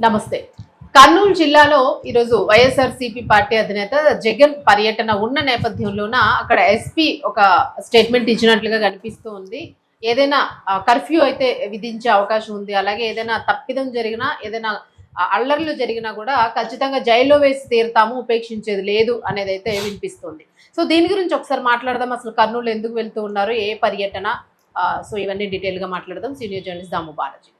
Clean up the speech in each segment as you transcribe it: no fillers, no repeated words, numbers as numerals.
నమస్తే. కర్నూలు జిల్లాలో ఈరోజు వైఎస్ఆర్సీపీ పార్టీ అధినేత జగన్ పర్యటన ఉన్న నేపథ్యంలోన అక్కడ ఎస్పీ ఒక స్టేట్మెంట్ ఇచ్చినట్లుగా కనిపిస్తూ ఉంది. ఏదైనా కర్ఫ్యూ అయితే విధించే అవకాశం ఉంది. అలాగే ఏదైనా తప్పిదం జరిగినా, ఏదైనా అల్లర్లు జరిగినా కూడా ఖచ్చితంగా జైల్లో వేసి తీరుతాము, ఉపేక్షించేది లేదు అనేది అయితే వినిపిస్తుంది. సో దీని గురించి ఒకసారి మాట్లాడదాం. అసలు కర్నూలు ఎందుకు వెళ్తూ ఉన్నారు, ఏ పర్యటన, సో ఇవన్నీ డీటెయిల్గా మాట్లాడదాం. సీనియర్ జర్నలిస్ట్ దాము బాలాజీ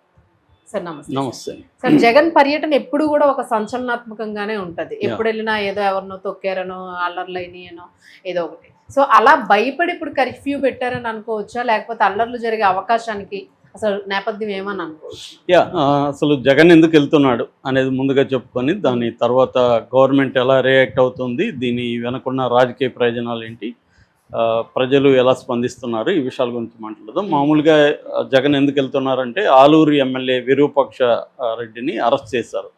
సార్. నమస్తే. నమస్తే సార్, జగన్ పర్యటన ఎప్పుడు కూడా ఒక సంచలనాత్మకంగానే ఉంటది. ఎప్పుడు వెళ్ళినా ఏదో ఎవరినో తొక్కారనో, అల్లర్లు అయినాయనో ఏదో ఒకటి. సో అలా భయపడి ఇప్పుడు కర్ఫ్యూ పెట్టారని అనుకోవచ్చా, లేకపోతే అల్లర్లు జరిగే అవకాశానికి అసలు నేపథ్యం ఏమని అనుకోవచ్చు? అసలు జగన్ ఎందుకు వెళ్తున్నాడు అనేది ముందుగా చెప్పుకొని దాని తర్వాత గవర్నమెంట్ ఎలా రియాక్ట్ అవుతుంది, దీని వెనకున్న రాజకీయ ప్రయోజనాలు ఏంటి, ప్రజలు ఎలా స్పందిస్తున్నారు, ఈ విషయాల గురించి మాట్లాడదాం. మామూలుగా జగన్ ఎందుకు వెళ్తున్నారంటే ఆలూరు ఎమ్మెల్యే విరూపాక్ష రెడ్డిని అరెస్ట్ చేశారు.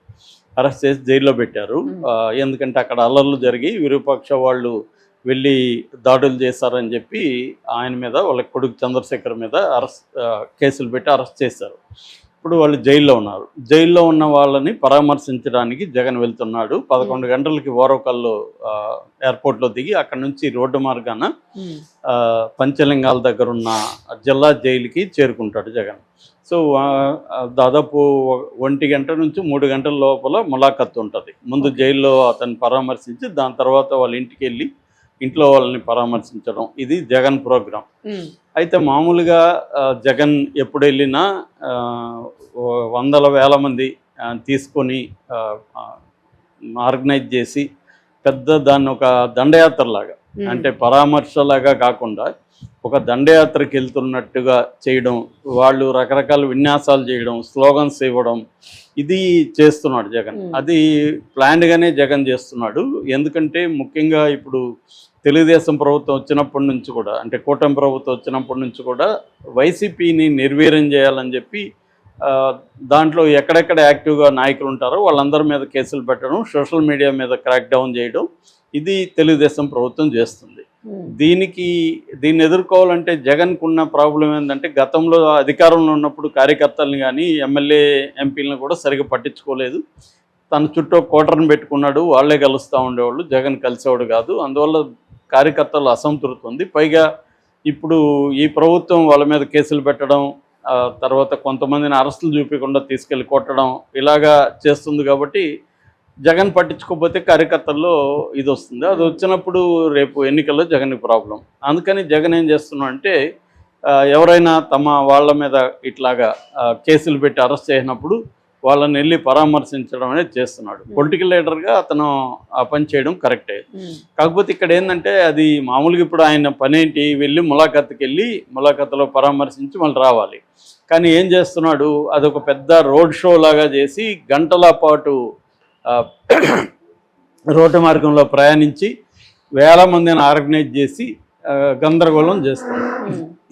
అరెస్ట్ చేసి జైల్లో పెట్టారు. ఎందుకంటే అక్కడ అల్లర్లు జరిగి విరూపాక్ష వాళ్ళు వెళ్ళి దాడులు చేశారని చెప్పి ఆయన మీద, వాళ్ళ కొడుకు చంద్రశేఖర్ మీద కేసులు పెట్టి అరెస్ట్ చేశారు. ఇప్పుడు వాళ్ళు జైల్లో ఉన్నారు. జైల్లో ఉన్న వాళ్ళని పరామర్శించడానికి జగన్ వెళ్తున్నాడు. 11 గంటలకి ఓరవకల్లు ఎయిర్పోర్ట్లో దిగి అక్కడ నుంచి రోడ్డు మార్గాన పంచలింగాల దగ్గర ఉన్న జిల్లా జైలుకి చేరుకుంటాడు జగన్. సో దాదాపు 1 గంట నుంచి 3 గంటల లోపల ములాఖత్ ఉంటుంది. ముందు జైల్లో అతన్ని పరామర్శించి దాని తర్వాత వాళ్ళ ఇంటికి వెళ్ళి ఇంట్లో వాళ్ళని పరామర్శించడం, ఇది జగన్ ప్రోగ్రాం. అయితే మామూలుగా జగన్ ఎప్పుడు వెళ్ళినా వందల వేల మంది తీసుకొని ఆర్గనైజ్ చేసి పెద్ద దాన్ని ఒక దండయాత్రలాగా, అంటే పరామర్శలాగా కాకుండా ఒక దండయాత్రకి వెళ్తున్నట్టుగా చేయడం, వాళ్ళు రకరకాల విన్యాసాలు చేయడం, స్లోగన్స్ ఇవ్వడం, ఇది చేస్తున్నాడు జగన్. అది ప్లాన్డ్గానే జగన్ చేస్తున్నాడు. ఎందుకంటే ముఖ్యంగా ఇప్పుడు తెలుగుదేశం ప్రభుత్వం వచ్చినప్పటి నుంచి కూడా, అంటే కూటమి ప్రభుత్వం వచ్చినప్పటి నుంచి కూడా వైసీపీని నిర్వీర్యం చేయాలని చెప్పి దాంట్లో ఎక్కడెక్కడ యాక్టివ్గా నాయకులు ఉంటారో వాళ్ళందరి మీద కేసులు పెట్టడం, సోషల్ మీడియా మీద క్రాక్ డౌన్ చేయడం, ఇది తెలుగుదేశం ప్రభుత్వం చేస్తుంది. దీన్ని ఎదుర్కోవాలంటే జగన్కు ఉన్న ప్రాబ్లం ఏంటంటే గతంలో అధికారంలో ఉన్నప్పుడు కార్యకర్తలను కానీ ఎమ్మెల్యే ఎంపీలను కూడా సరిగ్గా పట్టించుకోలేదు. తన చుట్టూ కోటర్ని పెట్టుకున్నాడు, వాళ్ళే కలుస్తూ ఉండేవాళ్ళు, జగన్ కలిసేవాడు కాదు. అందువల్ల కార్యకర్తలు అసంతృప్తి ఉంది. పైగా ఇప్పుడు ఈ ప్రభుత్వం వాళ్ళ మీద కేసులు పెట్టడం, తర్వాత కొంతమందిని అరెస్టులు చూపించకుండా తీసుకెళ్ళి కొట్టడం, ఇలాగా చేస్తుంది. కాబట్టి జగన్ పట్టించుకోకపోతే కార్యకర్తల్లో ఇది వస్తుంది. అది వచ్చినప్పుడు రేపు ఎన్నికల్లో జగన్కి ప్రాబ్లం. అందుకని జగన్ ఏం చేస్తున్నాడు అంటే ఎవరైనా తమ వాళ్ళ మీద ఇట్లాగా కేసులు పెట్టి అరెస్ట్ చేసినప్పుడు వాళ్ళని వెళ్ళి పరామర్శించడం అనేది చేస్తున్నాడు. పొలిటికల్ లీడర్గా అతను ఆ పని చేయడం కరెక్టే. కాకపోతే ఇక్కడ ఏంటంటే అది మామూలుగా ఇప్పుడు ఆయన పనేంటి, వెళ్ళి ములాఖత్కి వెళ్ళి ములాఖత్లో పరామర్శించి మళ్ళీ రావాలి. కానీ ఏం చేస్తున్నాడు, అదొక పెద్ద రోడ్ షో లాగా చేసి గంటల పాటు రోడ్డు మార్గంలో ప్రయాణించి వేల మందిని ఆర్గనైజ్ చేసి గందరగోళం చేస్తున్నాడు.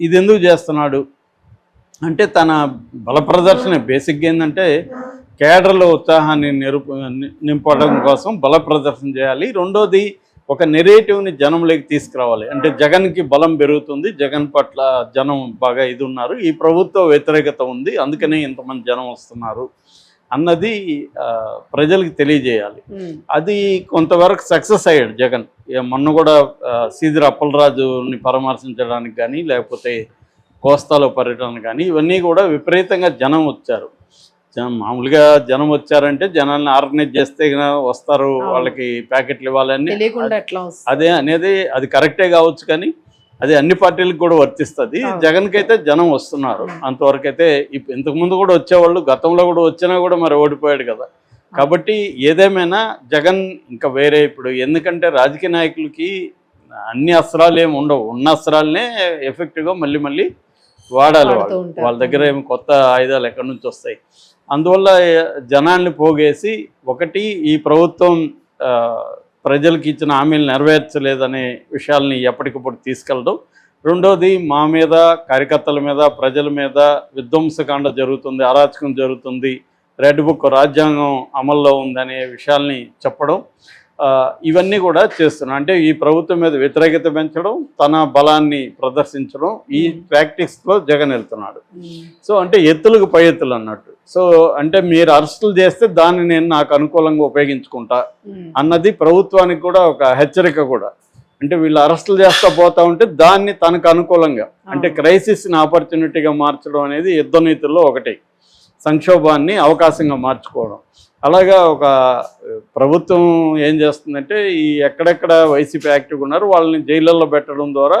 ఇది ఎందుకు చేస్తున్నాడు అంటే తన బల ప్రదర్శన. బేసిక్గా ఏంటంటే కేడర్లో ఉత్సాహాన్ని నింపడం కోసం బల ప్రదర్శన చేయాలి. రెండోది ఒక నెరేటివ్ని జనంలోకి తీసుకురావాలి. అంటే జగన్కి బలం పెరుగుతుంది, జగన్ పట్ల జనం బాగా ఇది ఉన్నారు, ఈ ప్రభుత్వ వ్యతిరేకత ఉంది, అందుకనే ఇంతమంది జనం వస్తున్నారు అన్నది ప్రజలకు తెలియజేయాలి. అది కొంతవరకు సక్సెస్ అయ్యాడు జగన్. మొన్న కూడా సీదిరి అప్పలరాజుని పరామర్శించడానికి కానీ, లేకపోతే కోస్తాలో పర్యటన కానీ, ఇవన్నీ కూడా విపరీతంగా జనం వచ్చారు. మామూలుగా జనం వచ్చారంటే జనాన్ని ఆర్గనైజ్ చేస్తే వస్తారు, వాళ్ళకి ప్యాకెట్లు ఇవ్వాలని అదే అనేది అది కరెక్టే కావచ్చు. కానీ అది అన్ని పార్టీలకు కూడా వర్తిస్తుంది. జగన్కి అయితే జనం వస్తున్నారు. అంతవరకు అయితే ఇంతకుముందు కూడా వచ్చేవాళ్ళు, గతంలో కూడా వచ్చినా కూడా మరి ఓడిపోయాడు కదా. కాబట్టి ఏదేమైనా జగన్ ఇంకా వేరే ఇప్పుడు, ఎందుకంటే రాజకీయ నాయకులకి అన్ని అస్త్రాలు ఏమి ఉండవు, ఉన్న అస్త్రాలనే ఎఫెక్టివ్గా మళ్ళీ మళ్ళీ వాడాలి. వాళ్ళ దగ్గర ఏమి కొత్త ఆయుధాలు ఎక్కడి నుంచి వస్తాయి. అందువల్ల జనాల్ని పోగేసి, ఒకటి ఈ ప్రభుత్వం ప్రజలకు ఇచ్చిన హామీలు నెరవేర్చలేదనే విషయాల్ని ఎప్పటికప్పుడు తీసుకెళ్ళడం, రెండోది మా మీద, కార్యకర్తల మీద, ప్రజల మీద విధ్వంసకాండ జరుగుతుంది, అరాచకం జరుగుతుంది, రెడ్ బుక్ రాజ్యాంగం అమల్లో ఉందనే విషయాల్ని చెప్పడం, ఇవన్నీ కూడా చేస్తున్నాడు. అంటే ఈ ప్రభుత్వం మీద వ్యతిరేకత పెంచడం, తన బలాన్ని ప్రదర్శించడం, ఈ ప్రాక్టీస్లో జగన్ వెళ్తున్నాడు. సో అంటే ఎత్తులకు పై ఎత్తులు అన్నట్టు. సో అంటే మీరు అరెస్టులు చేస్తే దాన్ని నేను నాకు అనుకూలంగా ఉపయోగించుకుంటా అన్నది ప్రభుత్వానికి కూడా ఒక హెచ్చరిక కూడా. అంటే వీళ్ళు అరెస్టులు చేస్తా పోతా ఉంటే దాన్ని తనకు అనుకూలంగా, అంటే క్రైసిస్ని ఆపర్చునిటీగా మార్చడం అనేది యుద్ధ నీతుల్లో ఒకటి, సంక్షోభాన్ని అవకాశంగా మార్చుకోవడం. అలాగా ఒక ప్రభుత్వం ఏం చేస్తుందంటే ఈ ఎక్కడెక్కడ వైసీపీ యాక్టివ్గా ఉన్నారు వాళ్ళని జైళ్ళల్లో పెట్టడం ద్వారా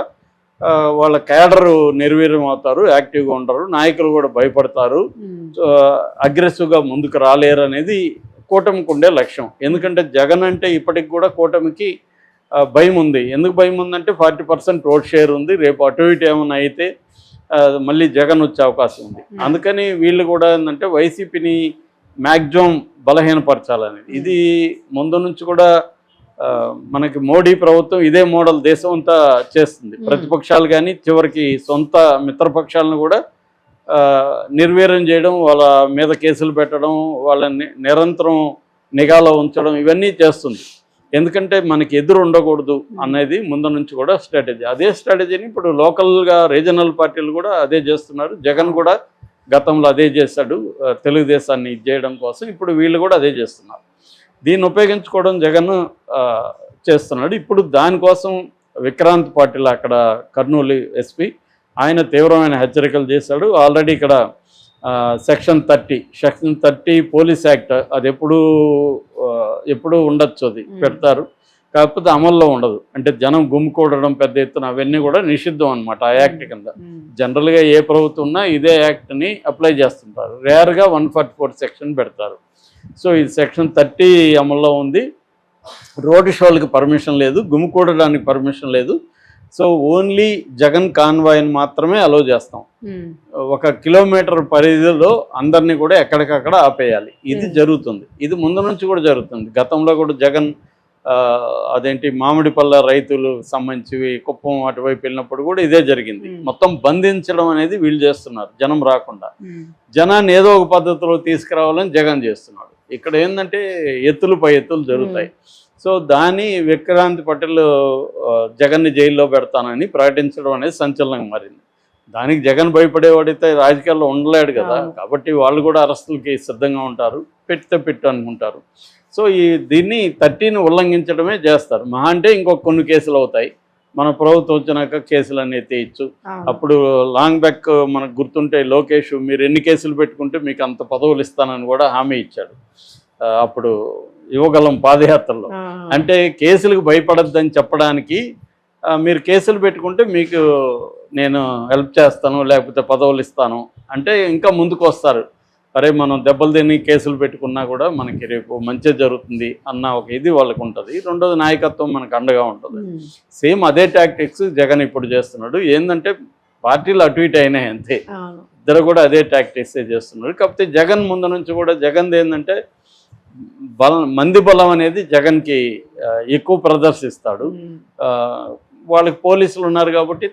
వాళ్ళ క్యాడరు నిర్వీర్యం అవుతారు, యాక్టివ్గా ఉంటారు, నాయకులు కూడా భయపడతారు, అగ్రెసివ్గా ముందుకు రాలేరు అనేది కూటమికి ఉండే లక్ష్యం. ఎందుకంటే జగన్ అంటే ఇప్పటికి కూడా కూటమికి భయం ఉంది. ఎందుకు భయం ఉందంటే 40% ఓట్ షేర్ ఉంది, రేపు అటు ఇటు ఏమైనా అయితే మళ్ళీ జగన్ వచ్చే అవకాశం ఉంది. అందుకని వీళ్ళు కూడా ఏంటంటే వైసీపీని మ్యాక్సిమం బలహీనపరచాలనేది. ఇది ముందు నుంచి కూడా మనకి మోడీ ప్రభుత్వం ఇదే మోడల్ దేశం అంతా చేస్తుంది. ప్రతిపక్షాలు కానీ చివరికి సొంత మిత్రపక్షాలను కూడా నిర్వీర్యం చేయడం, వాళ్ళ మీద కేసులు పెట్టడం, వాళ్ళని నిరంతరం నిఘాలో ఉంచడం, ఇవన్నీ చేస్తుంది. ఎందుకంటే మనకి ఎదురు ఉండకూడదు అనేది ముందు నుంచి కూడా స్ట్రాటజీ. అదే స్ట్రాటజీని ఇప్పుడు లోకల్గా రీజనల్ పార్టీలు కూడా అదే చేస్తున్నారు. జగన్ కూడా గతంలో అదే చేశాడు, తెలుగుదేశాన్ని ఇది చేయడం కోసం. ఇప్పుడు వీళ్ళు కూడా అదే చేస్తున్నారు. దీన్ని ఉపయోగించుకోవడం జగన్ చేస్తున్నాడు. ఇప్పుడు దానికోసం విక్రాంత్ పాటిల్ అక్కడ కర్నూలు ఎస్పీ ఆయన తీవ్రమైన హెచ్చరికలు చేశాడు. ఆల్రెడీ ఇక్కడ సెక్షన్ 30 పోలీస్ యాక్ట్ అది ఎప్పుడు ఉండొచ్చు, అది పెడతారు, కాకపోతే అమల్లో ఉండదు. అంటే జనం గుమ్మికూడడం పెద్ద ఎత్తున అవన్నీ కూడా నిషిద్ధం అనమాట ఆ యాక్ట్ కింద. జనరల్గా ఏ ప్రభుత్వం ఉన్నా ఇదే యాక్ట్ని అప్లై చేస్తుంటారు, రేర్గా 144 సెక్షన్ పెడతారు. సో ఇది సెక్షన్ 30 అమల్లో ఉంది. రోడ్డు షోలకి పర్మిషన్ లేదు, గుమ్మికూడడానికి పర్మిషన్ లేదు. సో ఓన్లీ జగన్ కాన్వాయ్ని మాత్రమే అలో చేస్తాం. 1 కిలోమీటర్ పరిధిలో అందరినీ కూడా ఎక్కడికక్కడ ఆపేయాలి. ఇది జరుగుతుంది. ఇది ముందు నుంచి కూడా జరుగుతుంది. గతంలో కూడా జగన్ అదేంటి మామిడిపల్ల రైతులు సంబంధించి కుప్పం అటువైపు వెళ్ళినప్పుడు కూడా ఇదే జరిగింది. మొత్తం బంధించడం అనేది వీళ్ళు చేస్తున్నారు, జనం రాకుండా. జనాన్ని ఏదో ఒక పద్ధతిలో తీసుకురావాలని జగన్ చేస్తున్నాడు. ఇక్కడ ఏంటంటే ఎత్తులు పై ఎత్తులు జరుగుతాయి. సో దాన్ని విక్రాంత్ పటేల్ జగన్ని జైల్లో పెడతానని ప్రకటించడం అనేది సంచలనంగా మారింది. దానికి జగన్ భయపడేవాడైతే రాజకీయాల్లో ఉండలేడు కదా, కాబట్టి వాళ్ళు కూడా అరెస్టులకి సిద్ధంగా ఉంటారు, పెట్టు అనుకుంటారు. సో దీన్ని 30ని ఉల్లంఘించడమే చేస్తారు. మహా అంటే ఇంకొక కొన్ని కేసులు అవుతాయి. మన ప్రభుత్వం వచ్చినాక కేసులన్నీ తీయచ్చు. అప్పుడు లాంగ్ బ్యాక్ మనకు గుర్తుంటే లోకేష్ మీరు ఎన్ని కేసులు పెట్టుకుంటే మీకు అంత పదవులు ఇస్తానని కూడా హామీ ఇచ్చాడు అప్పుడు యువగలం పాదయాత్రలో. అంటే కేసులకు భయపడద్దని చెప్పడానికి మీరు కేసులు పెట్టుకుంటే మీకు నేను హెల్ప్ చేస్తాను, లేకపోతే పదవులు ఇస్తాను అంటే ఇంకా ముందుకు వస్తారు. అరే మనం దెబ్బలు తిని కేసులు పెట్టుకున్నా కూడా మనకి రేపు మంచి జరుగుతుంది అన్న ఒక ఇది వాళ్ళకు ఉంటుంది. రెండోది నాయకత్వం మనకు అండగా ఉంటుంది. సేమ్ అదే టాక్టిక్స్ జగన్ ఇప్పుడు చేస్తున్నాడు. ఏంటంటే పార్టీలు అటు ఇటు అయినాయి అంతే, ఇద్దరు కూడా అదే టాక్టిక్సే చేస్తున్నారు. కాకపోతే జగన్ ముందు నుంచి కూడా జగన్ది ఏంటంటే మంది బలం అనేది జగన్కి ఎక్కువ ప్రదర్శిస్తాడు. వాళ్ళకి పోలీసులు ఉన్నారు కాబట్టి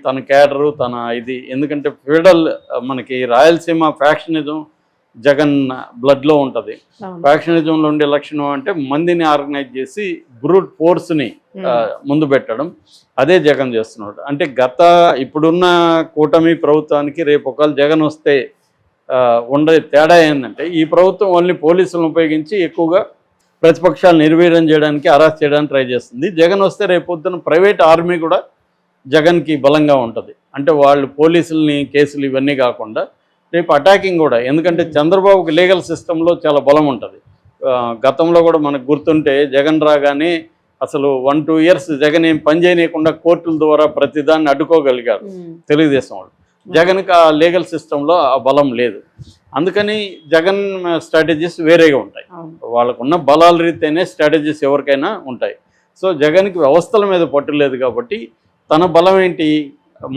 తన క్యాడరు తన ఇది, ఎందుకంటే ఫెడరల్ మనకి రాయలసీమ ఫ్యాక్షనిజం జగన్ బ్లడ్లో ఉంటుంది. ఫ్యాక్షనిజంలో ఉండే లక్షణం అంటే మందిని ఆర్గనైజ్ చేసి బ్రూట్ ఫోర్స్ని ముందు పెట్టడం, అదే జగన్ చేస్తున్నాడు. అంటే ఇప్పుడున్న కూటమి ప్రభుత్వానికి రేపు ఒకవేళ జగన్ వస్తే ఉండే తేడా ఏంటంటే ఈ ప్రభుత్వం ఓన్లీ పోలీసులను ఉపయోగించి ఎక్కువగా ప్రతిపక్షాలు నిర్వీర్యం చేయడానికి, అరెస్ట్ చేయడానికి ట్రై చేస్తుంది. జగన్ వస్తే రేపు పొద్దున ప్రైవేట్ ఆర్మీ కూడా జగన్కి బలంగా ఉంటుంది. అంటే వాళ్ళు పోలీసుల్ని కేసులు ఇవన్నీ కాకుండా రేపు అటాకింగ్ కూడా, ఎందుకంటే చంద్రబాబుకి లీగల్ సిస్టంలో చాలా బలం ఉంటుంది. గతంలో కూడా మనకు గుర్తుంటే జగన్ రాగానే అసలు 1-2 ఇయర్స్ జగన్ ఏం పని చేయనీయకుండా కోర్టుల ద్వారా ప్రతిదాన్ని అడ్డుకోగలిగారు తెలుగుదేశం వాళ్ళు. జగన్కి ఆ లీగల్ సిస్టంలో ఆ బలం లేదు. అందుకని జగన్ స్ట్రాటజీస్ వేరేగా ఉంటాయి. వాళ్ళకున్న బలాల రీతినే స్ట్రాటజీస్ ఎవరికైనా ఉంటాయి. సో జగన్కి వ్యవస్థల మీద పట్టు లేదు కాబట్టి తన బలం ఏంటి,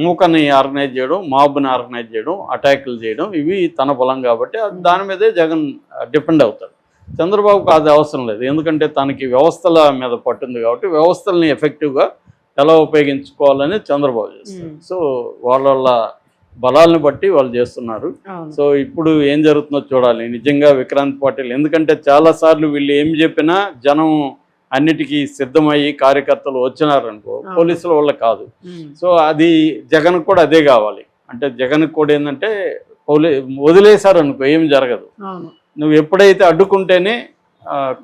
మూకని ఆర్గనైజ్ చేయడం, మాబ్ని ఆర్గనైజ్ చేయడం, అటాకులు చేయడం, ఇవి తన బలం కాబట్టి దాని మీదే జగన్ డిపెండ్ అవుతాడు. చంద్రబాబుకు అది అవసరం లేదు, ఎందుకంటే తనకి వ్యవస్థల మీద పట్టుంది కాబట్టి వ్యవస్థల్ని ఎఫెక్టివ్గా ఎలా ఉపయోగించుకోవాలని చంద్రబాబు చేస్తారు. సో వాళ్ళ బలాలను బట్టి వాళ్ళు చేస్తున్నారు. సో ఇప్పుడు ఏం జరుగుతుందో చూడాలి నిజంగా విక్రాంత్ పాటిల్. ఎందుకంటే చాలాసార్లు వీళ్ళు ఏం చెప్పినా జనం అన్నిటికీ సిద్ధమయ్యి కార్యకర్తలు వచ్చినారనుకో పోలీసుల వల్ల కాదు. సో అది జగన్ కూడా అదే కావాలి. అంటే జగన్ కూడా ఏంటంటే వదిలేశారనుకో ఏం జరగదు. నువ్వు ఎప్పుడైతే అడ్డుకుంటేనే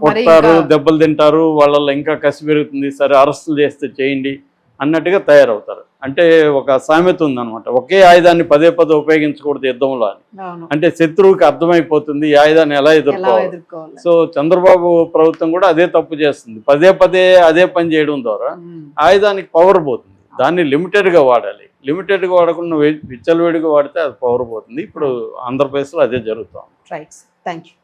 కొడతారు, దెబ్బలు తింటారు, వాళ్ళల్లో ఇంకా కసి పెరుగుతుంది, సరే అరెస్టులు చేస్తే చేయండి అన్నట్టుగా తయారవుతారు. అంటే ఒక సామెత ఉందన్నమాట, ఒకే ఆయుధాన్ని పదే పదే ఉపయోగించకూడదు యుద్ధంలో అని. అంటే శత్రువుకి అర్థమైపోతుంది ఈ ఆయుధాన్ని ఎలా ఎదుర్కోవాలి. సో చంద్రబాబు ప్రభుత్వం కూడా అదే తప్పు చేస్తుంది, పదే పదే అదే పని చేయడం ద్వారా ఆయుధానికి పవర్ పోతుంది. దాన్ని లిమిటెడ్గా వాడాలి, లిమిటెడ్గా వాడకుండా విచ్చలవిడిగా వాడితే అది పవర్ పోతుంది. ఇప్పుడు ఆంధ్రప్రదేశ్లో అదే జరుగుతుంది. Right, thank you.